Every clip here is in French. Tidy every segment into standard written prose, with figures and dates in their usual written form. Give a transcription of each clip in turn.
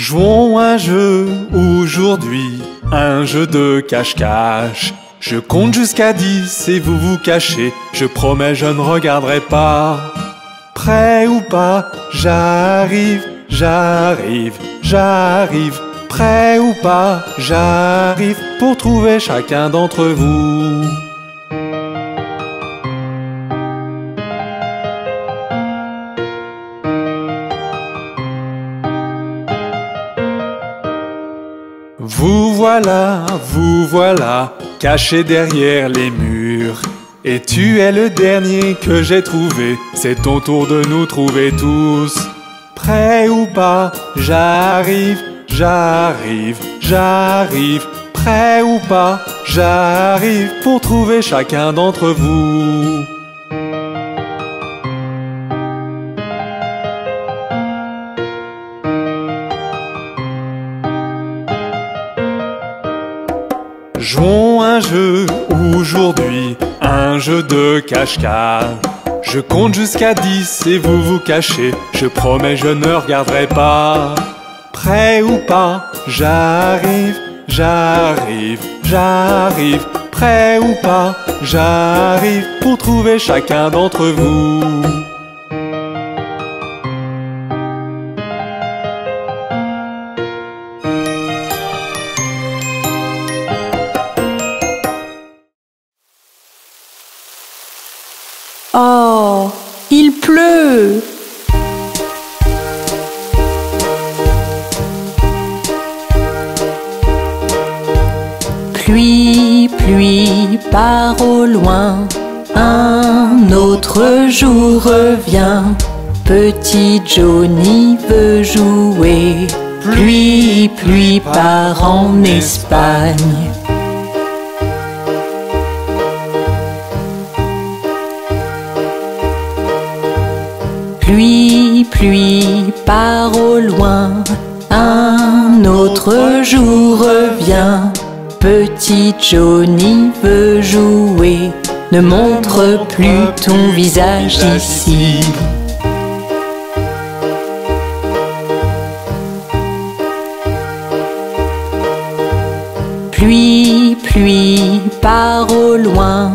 Jouons un jeu aujourd'hui, un jeu de cache-cache. Je compte jusqu'à 10 et vous vous cachez. Je promets, je ne regarderai pas. Prêt ou pas, j'arrive, j'arrive, j'arrive. Prêt ou pas, j'arrive pour trouver chacun d'entre vous. Vous voilà, caché derrière les murs. Et tu es le dernier que j'ai trouvé. C'est ton tour de nous trouver tous. Prêt ou pas, j'arrive, j'arrive, j'arrive. Prêt ou pas, j'arrive pour trouver chacun d'entre vous. Jouons un jeu aujourd'hui, un jeu de cache-cache. Je compte jusqu'à 10 et vous vous cachez. Je promets, je ne regarderai pas. Prêt ou pas, j'arrive, j'arrive, j'arrive. Prêt ou pas, j'arrive pour trouver chacun d'entre vous. Oh, il pleut! Pluie, pluie, part au loin, un autre jour revient. Petit Johnny veut jouer. Pluie, pluie, part en Espagne. Pluie, pluie, part au loin, un autre jour revient. Petit Johnny veut jouer, ne montre plus ton visage ici. Pluie, pluie, part au loin,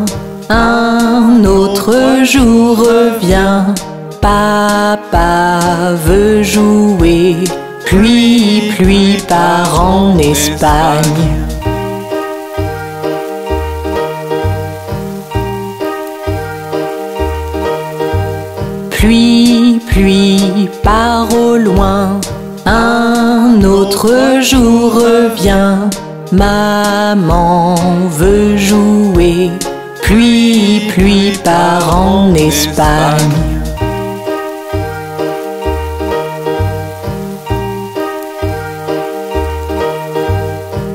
un autre jour revient. Papa veut jouer, pluie, pluie, part en Espagne. Pluie, pluie, part au loin, un autre jour revient. Maman veut jouer, pluie, pluie, part en Espagne.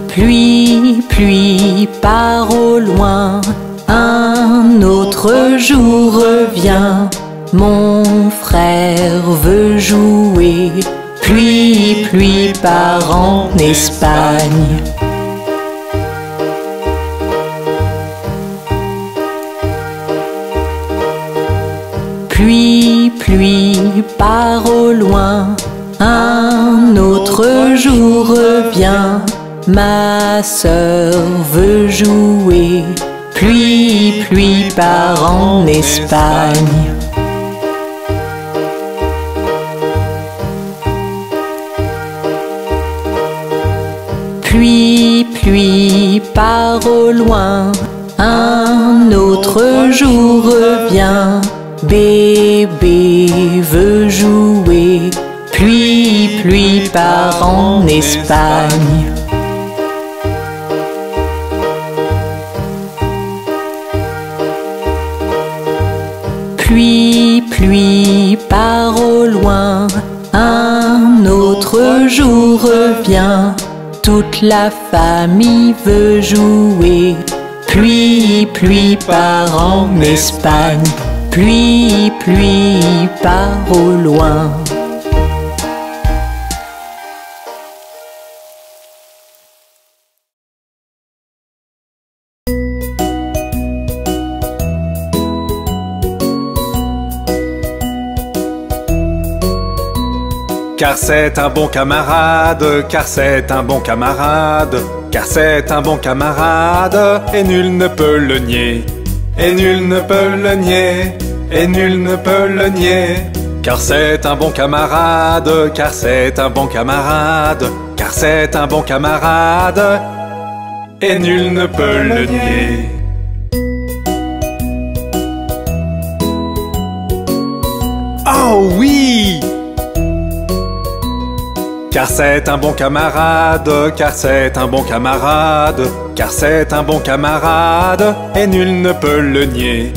Pluie, pluie, part au loin, un autre jour revient. Mon frère veut jouer, pluie, pluie, part en Espagne. Pluie, pluie, part au loin, un autre jour revient. Ma sœur veut jouer, pluie, pluie, part en Espagne. Pluie, pluie, part au loin, un autre jour revient. Bébé veut jouer, pluie, pluie, part en Espagne. Pluie, pluie, part au loin, un autre jour revient. Toute la famille veut jouer, pluie, pluie, part en Espagne. Pluie, pluie, part au loin. car c'est un bon camarade, car c'est un bon camarade, car c'est un bon camarade, et nul ne peut le nier, et nul ne peut le nier, et nul ne peut le nier, car c'est un bon camarade, car c'est un bon camarade, car c'est un bon camarade, et nul ne peut le nier. Oh oui! Car c'est un bon camarade, car c'est un bon camarade, car c'est un bon camarade, et nul ne peut le nier,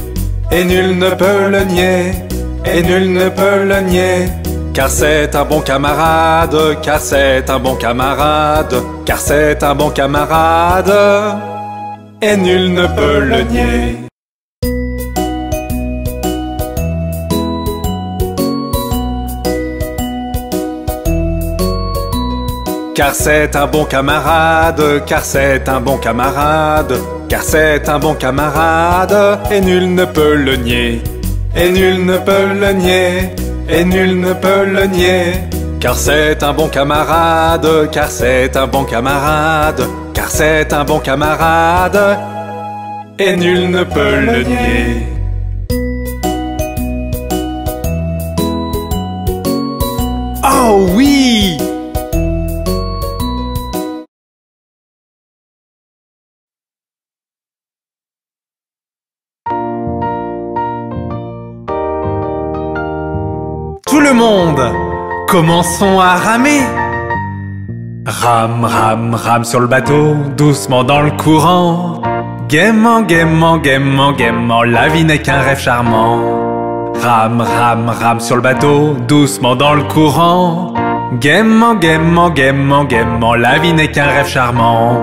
et nul ne peut le nier, et nul ne peut le nier, car c'est un bon camarade, car c'est un bon camarade, car c'est un bon camarade, et nul ne peut le nier. Car c'est un bon camarade, car c'est un bon camarade, car c'est un bon camarade, et nul ne peut le nier, et nul ne peut le nier, et nul ne peut le nier, car c'est un bon camarade, car c'est un bon camarade, car c'est un bon camarade, et nul ne peut le nier. Oh oui! Tout le monde, commençons à ramer. Rame, rame, rame sur le bateau, doucement dans le courant. Gaiement, gaiement, gaiement, gaiement, la vie n'est qu'un rêve charmant. Rame, rame, rame sur le bateau, doucement dans le courant. Gaiement, gaiement, gaiement, gaiement, la vie n'est qu'un rêve charmant.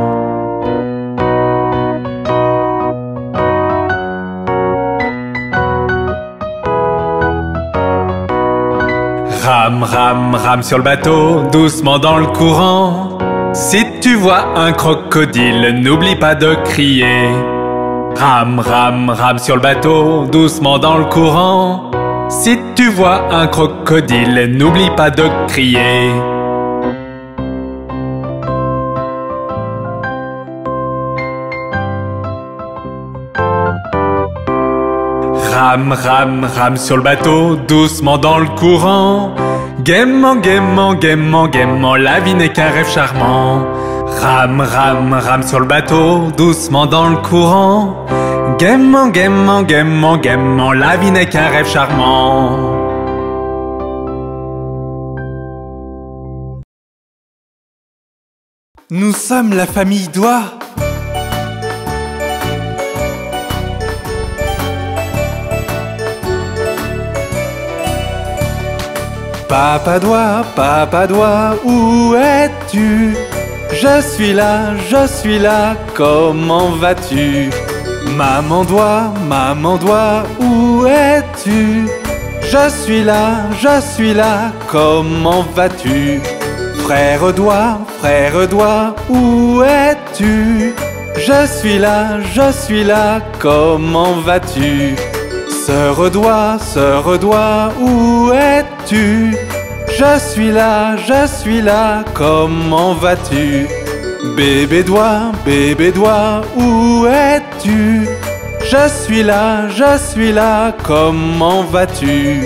Rame, rame, rame sur le bateau, doucement dans le courant. Si tu vois un crocodile, n'oublie pas de crier. Rame, rame, rame sur le bateau, doucement dans le courant. Si tu vois un crocodile, n'oublie pas de crier. Rame, rame, rame sur le bateau, doucement dans le courant. Gaiement, gaiement, gaiement, gaiement, la vie n'est qu'un rêve charmant. Rame, rame, rame sur le bateau, doucement dans le courant. Gaiement, gaiement, gaiement, gaiement, la vie n'est qu'un rêve charmant. Nous sommes la famille Doigt. Papa Doigt, où es-tu? Je suis là, comment vas-tu? Maman Doigt, où es-tu? Je suis là, comment vas-tu? Frère Doigt, où es-tu? Je suis là, comment vas-tu? Sœur Doigt, où es-tu? Je suis là, comment vas-tu? Bébé Doigt, où es-tu? Je suis là, comment vas-tu?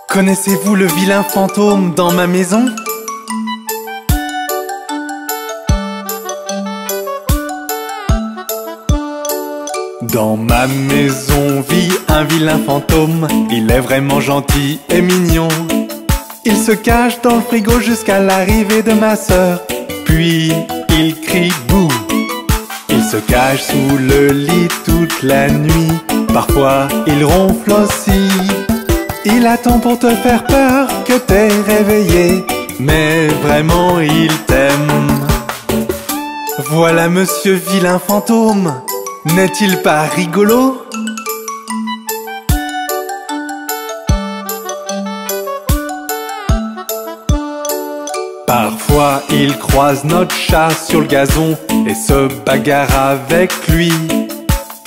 Connaissez-vous le vilain fantôme dans ma maison? Dans ma maison vit un vilain fantôme. Il est vraiment gentil et mignon. Il se cache dans le frigo jusqu'à l'arrivée de ma sœur. Puis il crie bouh. Il se cache sous le lit toute la nuit. Parfois il ronfle aussi. Il attend pour te faire peur que t'es réveillé, mais vraiment il t'aime. Voilà monsieur vilain fantôme, n'est-il pas rigolo? Parfois fois, il croise notre chat sur le gazon et se bagarre avec lui.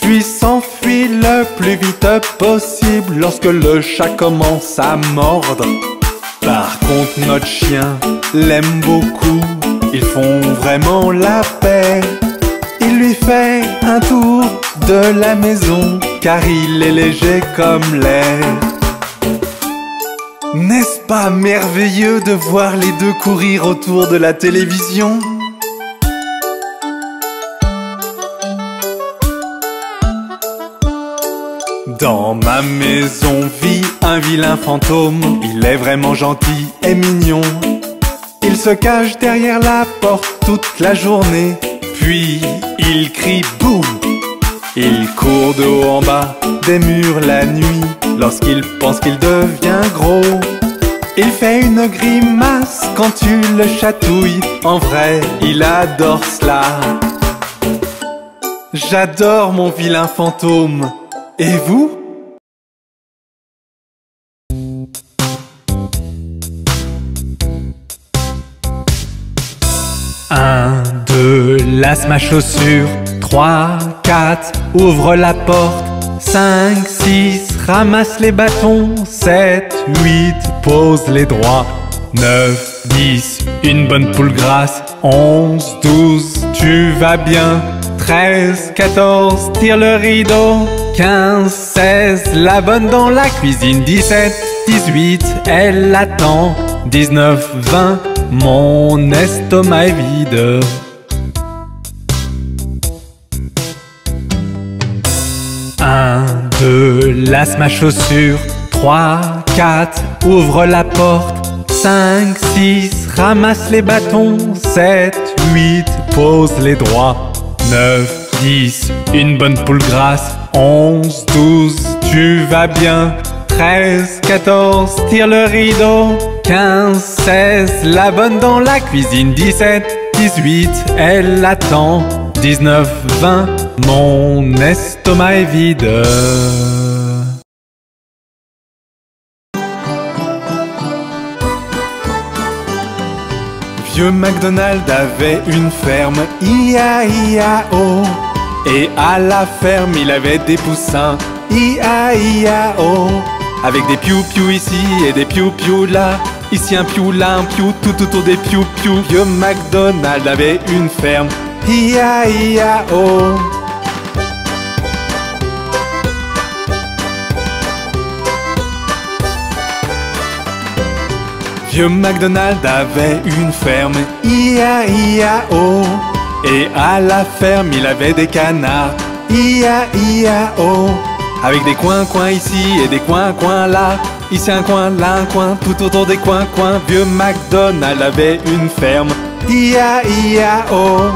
Puis s'enfuit le plus vite possible lorsque le chat commence à mordre. Par contre, notre chien l'aime beaucoup, ils font vraiment la paix. Il lui fait un tour de la maison car il est léger comme l'air. N'est-ce pas merveilleux de voir les deux courir autour de la télévision? Dans ma maison vit un vilain fantôme, il est vraiment gentil et mignon. Il se cache derrière la porte toute la journée, puis il crie boum. Il court de haut en bas des murs la nuit lorsqu'il pense qu'il devient gros. Il fait une grimace quand tu le chatouilles, en vrai il adore cela. J'adore mon vilain fantôme. Et vous? Un, deux, lasse ma chaussure. 3, 4, ouvre la porte. 5, 6, ramasse les bâtons. 7, 8, pose les droits. 9, 10, une bonne poule grasse. 11, 12, tu vas bien. 13, 14, tire le rideau. 15, 16, la bonne dans la cuisine. 17, 18, elle attend. 19, 20, mon estomac est vide. 1, 2, lasse ma chaussure. 3, 4, ouvre la porte. 5, 6, ramasse les bâtons. 7, 8, pose les droits. 9, 10, une bonne poule grasse. 11, 12, tu vas bien. 13, 14, tire le rideau. 15, 16, la bonne dans la cuisine. 17, 18, elle attend. 19, 20, mon estomac est vide. Vieux MacDonald avait une ferme, I-A-I-A-O. Et à la ferme, il avait des poussins, I-A-I-A-O. Avec des piou-piou ici et des piou-piou là. Ici un piou, là un piou, tout autour des piou-piou. Vieux MacDonald avait une ferme, I-A-I-A-O. Vieux MacDonald avait une ferme, I-A-I-A-O. Et à la ferme, il avait des canards, I-A-I-A-O. Avec des coins-coins ici et des coins-coins là. Ici un coin, là un coin, tout autour des coins-coins. Vieux MacDonald avait une ferme, I-A-I-A-O.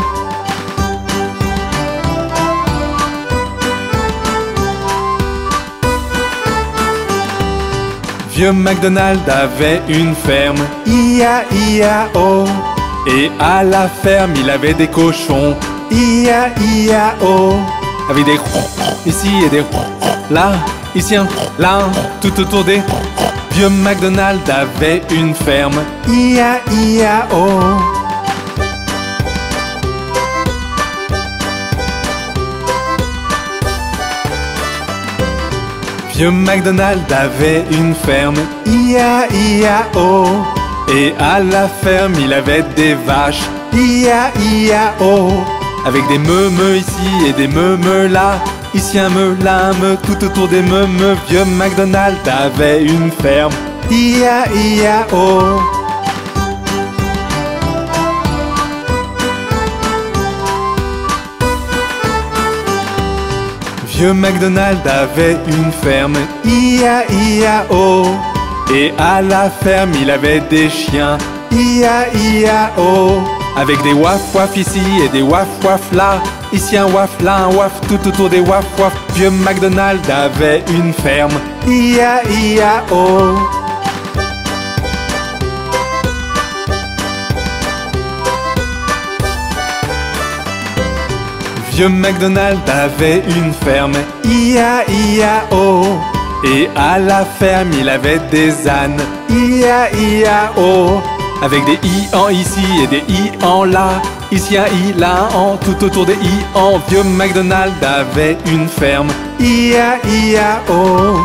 Vieux MacDonald avait une ferme, I-A-I-A-O. Et à la ferme, il avait des cochons, I-A-I-A-O. Avec des ici et des là, ici un là, tout autour des. Vieux MacDonald avait une ferme, I-A-I-A-O. Vieux MacDonald avait une ferme, I-A-I-A-O. Et à la ferme, il avait des vaches, I-A-I-A-O. Avec des meumeux ici et des meumeux là. Ici un meu, là un meu, tout autour des meumeux. Vieux MacDonald avait une ferme, I-A-I-A-O. Vieux MacDonald avait une ferme, I-A-I-A-O. Et à la ferme, il avait des chiens, I-A-I-A-O. Avec des waf-waf ici et des waf-waf là. Ici un waf, là un waf, tout autour des waf-waf. Vieux MacDonald avait une ferme, I-A-I-A-O. Vieux MacDonald avait une ferme, I-A-I-A-O. Et à la ferme, il avait des ânes, I-A-I-A-O. avec des i en ici et des i en là. Ici un i, là un en, tout autour des i en. Vieux McDonald avait une ferme, I-A-I-A-O.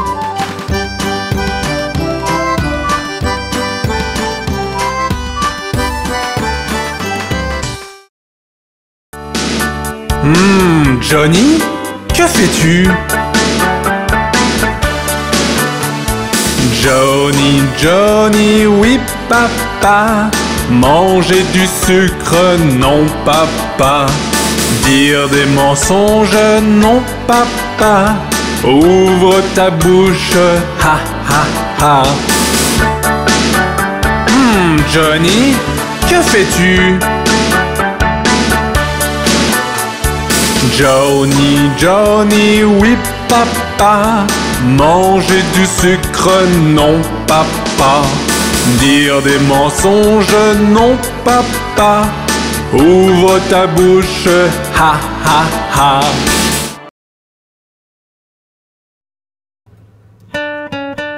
Johnny, que fais-tu? Johnny, Johnny, oui papa. Manger du sucre, non papa. Dire des mensonges, non papa. Ouvre ta bouche, ha ha ha. Johnny, que fais-tu? Johnny, Johnny, oui papa. Manger du sucre, non papa. Dire des mensonges, non papa. Ouvre ta bouche, ha ha ha.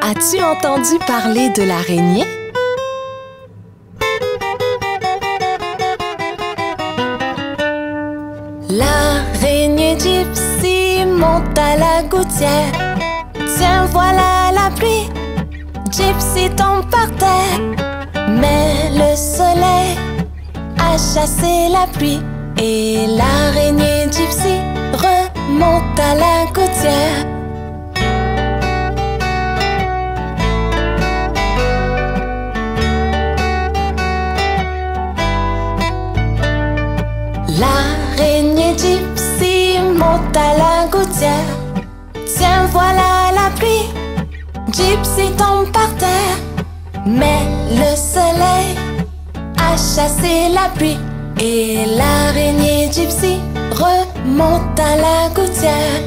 As-tu entendu parler de l'araignée? L'araignée Gypsy monte à la gouttière. Tiens, voilà la pluie. Gypsy tombe par terre. Mais le soleil a chassé la pluie. Et l'araignée Gypsy remonte à la gouttière. L'araignée Gypsy monte à la gouttière. Tiens, voilà la pluie. Gypsy tombe par terre. Mais le soleil a chassé la pluie. Et l'araignée Gypsy remonte à la gouttière.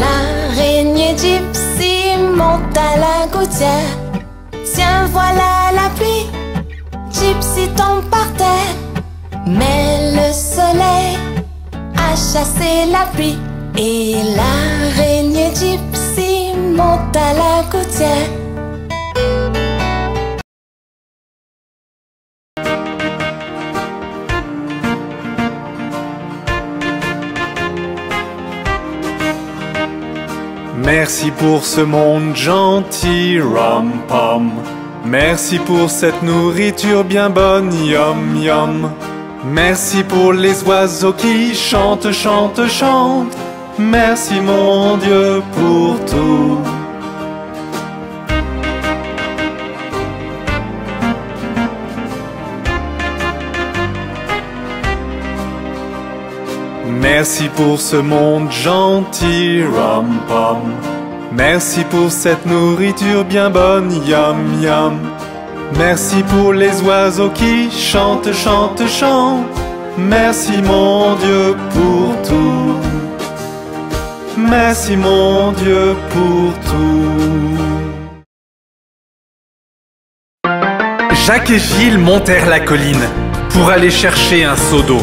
L'araignée Gypsy monte à la gouttière. Tiens, voilà la pluie. Gypsy tombe par terre. Mais le soleil a chassé la pluie. Et l'araignée Gypsy monte à la gouttière. Merci pour ce monde gentil, rom-pom. Merci pour cette nourriture bien bonne, yum yum. Merci pour les oiseaux qui chantent, chantent, chantent. Merci mon Dieu pour tout. Merci pour ce monde gentil, rom-pom. Merci pour cette nourriture bien bonne, yum yum. Merci pour les oiseaux qui chantent, chantent, chantent. Merci mon Dieu pour tout. Merci mon Dieu pour tout. Jacques et Gilles montèrent la colline pour aller chercher un seau d'eau.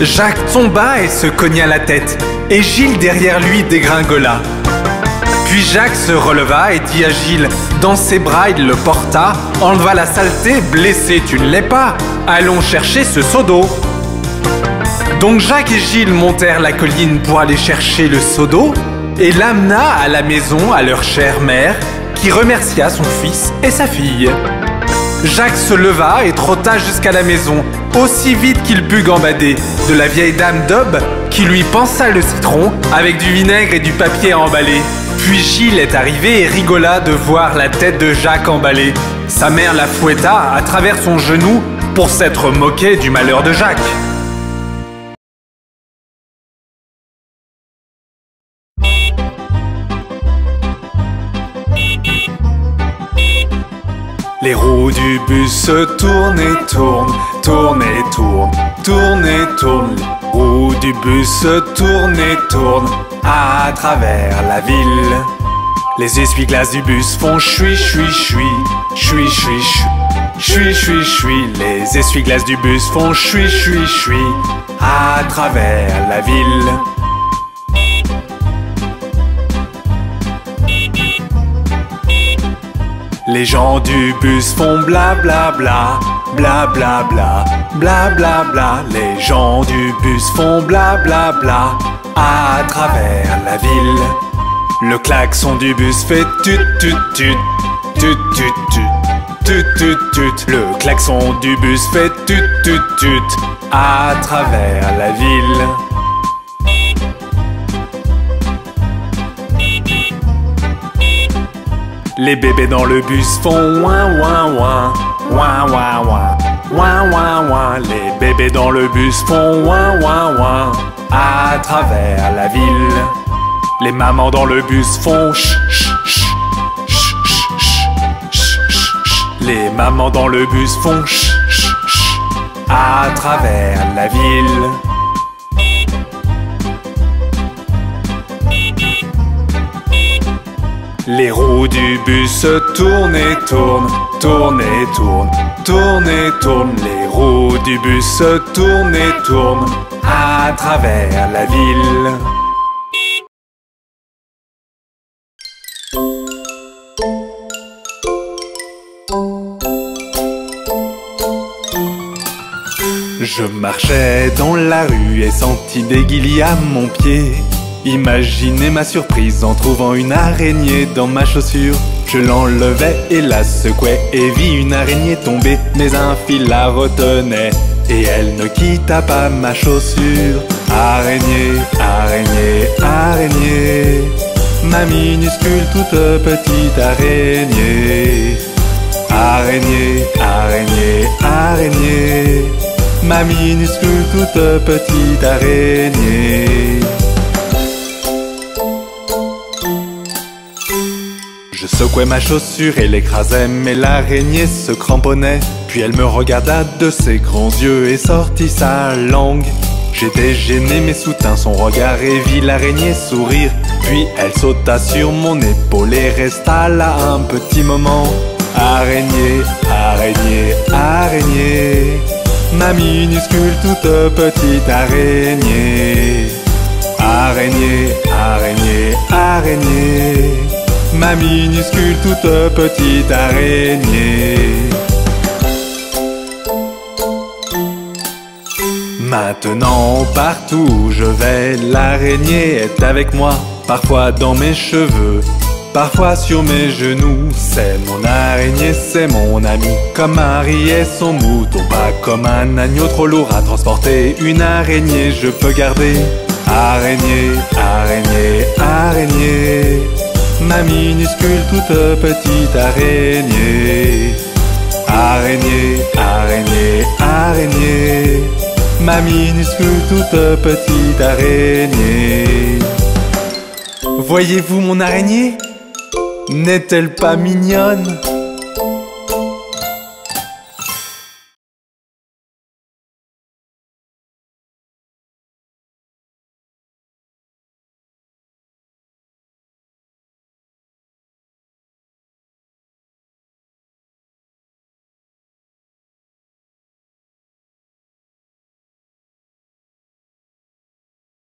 Jacques tomba et se cogna la tête, et Gilles derrière lui dégringola. Puis Jacques se releva et dit à Gilles, dans ses bras il le porta, enleva la saleté, blessé tu ne l'es pas, allons chercher ce seau d'eau. Donc Jacques et Gilles montèrent la colline pour aller chercher le seau d'eau et l'amena à la maison à leur chère mère, qui remercia son fils et sa fille. Jacques se leva et trotta jusqu'à la maison, aussi vite qu'il put gambader, de la vieille dame d'Aube qui lui pansa le citron avec du vinaigre et du papier emballé. Puis Gilles est arrivé et rigola de voir la tête de Jacques emballée. Sa mère la fouetta à travers son genou pour s'être moquée du malheur de Jacques. Les roues du bus tournent et tournent, tournent et tournent, tournent et tournent. Les roues du bus tournent et tournent à travers la ville. Les essuie-glaces du bus font chui chui chui, chui chui chui, Chui, chui, chui, les essuie-glaces du bus font chui, chui, chui à travers la ville. Les gens du bus font bla bla bla, bla bla bla, bla bla bla. Les gens du bus font bla bla bla à travers la ville. Le klaxon du bus fait tut tut tut, tut tut tut, tut tut tut. Le klaxon du bus fait tut tut tut à travers la ville. Les bébés dans le bus font ouin ouin ouin, ouin ouin ouin, ouin ouin ouin. Les bébés dans le bus font ouin ouin ouin à travers la ville. Les mamans dans le bus font ch ch ch ch ch ch ch. Les mamans dans le bus font ch ch ch à travers la ville. Les roues du bus tournent et tournent, tournent et tournent, tournent et tournent. Les roues du bus tournent et tournent à travers la ville. Je marchais dans la rue et sentis des guillis à mon pied. Imaginez ma surprise en trouvant une araignée dans ma chaussure. Je l'enlevais et la secouais et vis une araignée tomber. Mais un fil la retenait et elle ne quitta pas ma chaussure. Araignée, araignée, araignée, ma minuscule toute petite araignée. Araignée, araignée, araignée, ma minuscule toute petite araignée. Je secouais ma chaussure et l'écrasais, mais l'araignée se cramponnait. Puis elle me regarda de ses grands yeux et sortit sa langue. J'étais gêné mais soutint son regard et vis l'araignée sourire. Puis elle sauta sur mon épaule et resta là un petit moment. Araignée, araignée, araignée, ma minuscule toute petite araignée. Araignée, araignée, araignée, ma minuscule toute petite araignée. Maintenant partout où je vais, l'araignée est avec moi. Parfois dans mes cheveux, parfois sur mes genoux. C'est mon araignée, c'est mon ami. Comme Marie et son mouton, pas comme un agneau trop lourd à transporter. Une araignée je peux garder. Araignée, araignée, araignée, ma minuscule toute petite araignée. Araignée, araignée, araignée, ma minuscule toute petite araignée. Voyez-vous mon araignée? N'est-elle pas mignonne?